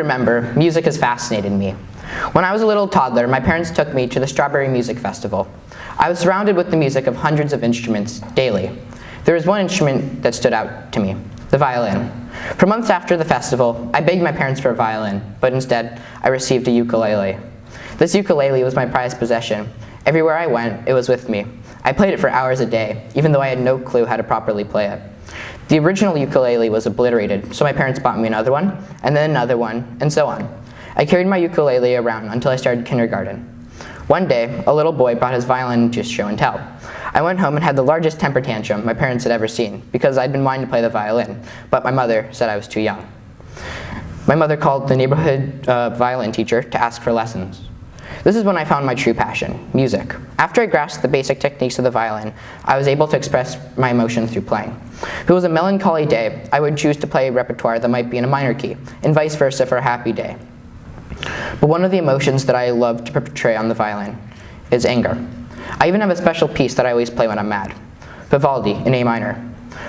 Remember, music has fascinated me. When I was a little toddler, my parents took me to the Strawberry Music Festival. I was surrounded with the music of hundreds of instruments daily. There was one instrument that stood out to me, the violin. For months after the festival, I begged my parents for a violin, but instead, I received a ukulele. This ukulele was my prized possession. Everywhere I went, it was with me. I played it for hours a day, even though I had no clue how to properly play it. The original ukulele was obliterated, so my parents bought me another one, and then another one, and so on. I carried my ukulele around until I started kindergarten. One day, a little boy brought his violin to show and tell. I went home and had the largest temper tantrum my parents had ever seen, because I'd been wanting to play the violin, but my mother said I was too young. My mother called the neighborhood violin teacher to ask for lessons. This is when I found my true passion, music. After I grasped the basic techniques of the violin, I was able to express my emotions through playing. If it was a melancholy day, I would choose to play a repertoire that might be in a minor key, and vice versa for a happy day. But one of the emotions that I love to portray on the violin is anger. I even have a special piece that I always play when I'm mad, Vivaldi in A minor.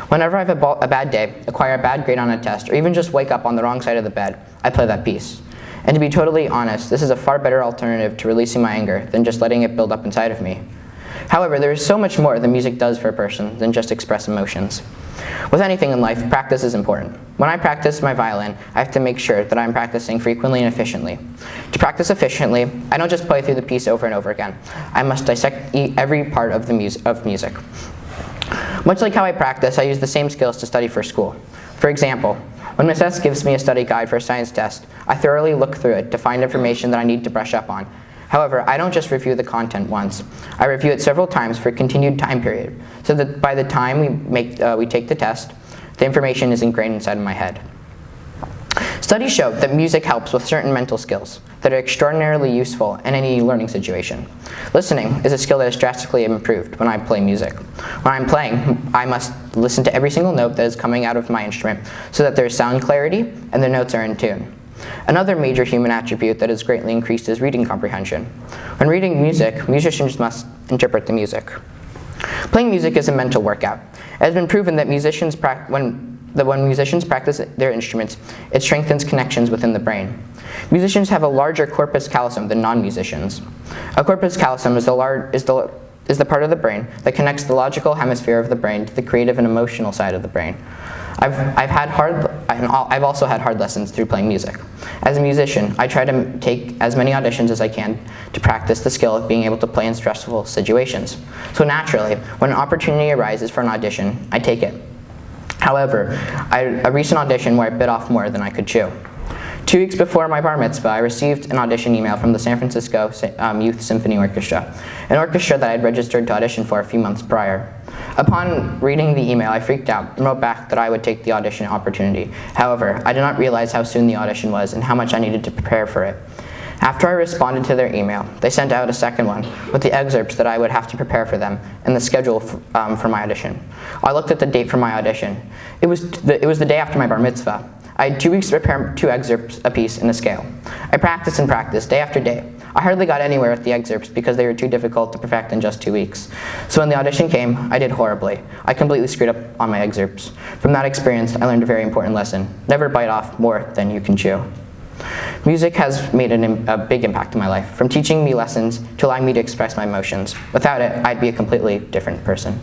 Whenever I have a bad day, acquire a bad grade on a test, or even just wake up on the wrong side of the bed, I play that piece. And to be totally honest, this is a far better alternative to releasing my anger than just letting it build up inside of me. However, there is so much more that music does for a person than just express emotions. With anything in life, practice is important. When I practice my violin, I have to make sure that I'm practicing frequently and efficiently. To practice efficiently, I don't just play through the piece over and over again. I must dissect every part of music. Much like how I practice, I use the same skills to study for school. For example, when Ms. S gives me a study guide for a science test, I thoroughly look through it to find information that I need to brush up on. However, I don't just review the content once. I review it several times for a continued time period, so that by the time we take the test, the information is ingrained inside of my head. Studies show that music helps with certain mental skills that are extraordinarily useful in any learning situation. Listening is a skill that is drastically improved when I play music. When I'm playing, I must listen to every single note that is coming out of my instrument so that there is sound clarity and the notes are in tune. Another major human attribute that has greatly increased is reading comprehension. When reading music, musicians must interpret the music. Playing music is a mental workout. It has been proven that when musicians practice their instruments, it strengthens connections within the brain. Musicians have a larger corpus callosum than non-musicians. A corpus callosum is the part of the brain that connects the logical hemisphere of the brain to the creative and emotional side of the brain. I've also had hard lessons through playing music. As a musician, I try to take as many auditions as I can to practice the skill of being able to play in stressful situations. So naturally, when an opportunity arises for an audition, I take it. However, a recent audition where I bit off more than I could chew. 2 weeks before my bar mitzvah, I received an audition email from the San Francisco Youth Symphony Orchestra, an orchestra that I had registered to audition for a few months prior. Upon reading the email, I freaked out and wrote back that I would take the audition opportunity. However, I did not realize how soon the audition was and how much I needed to prepare for it. After I responded to their email, they sent out a second one with the excerpts that I would have to prepare for them and the schedule for my audition. I looked at the date for my audition. It was the day after my bar mitzvah. I had 2 weeks to prepare 2 excerpts apiece in a scale. I practiced and practiced day after day. I hardly got anywhere with the excerpts because they were too difficult to perfect in just 2 weeks. So when the audition came, I did horribly. I completely screwed up on my excerpts. From that experience, I learned a very important lesson. Never bite off more than you can chew. Music has made a big impact in my life, from teaching me lessons to allowing me to express my emotions. Without it, I'd be a completely different person.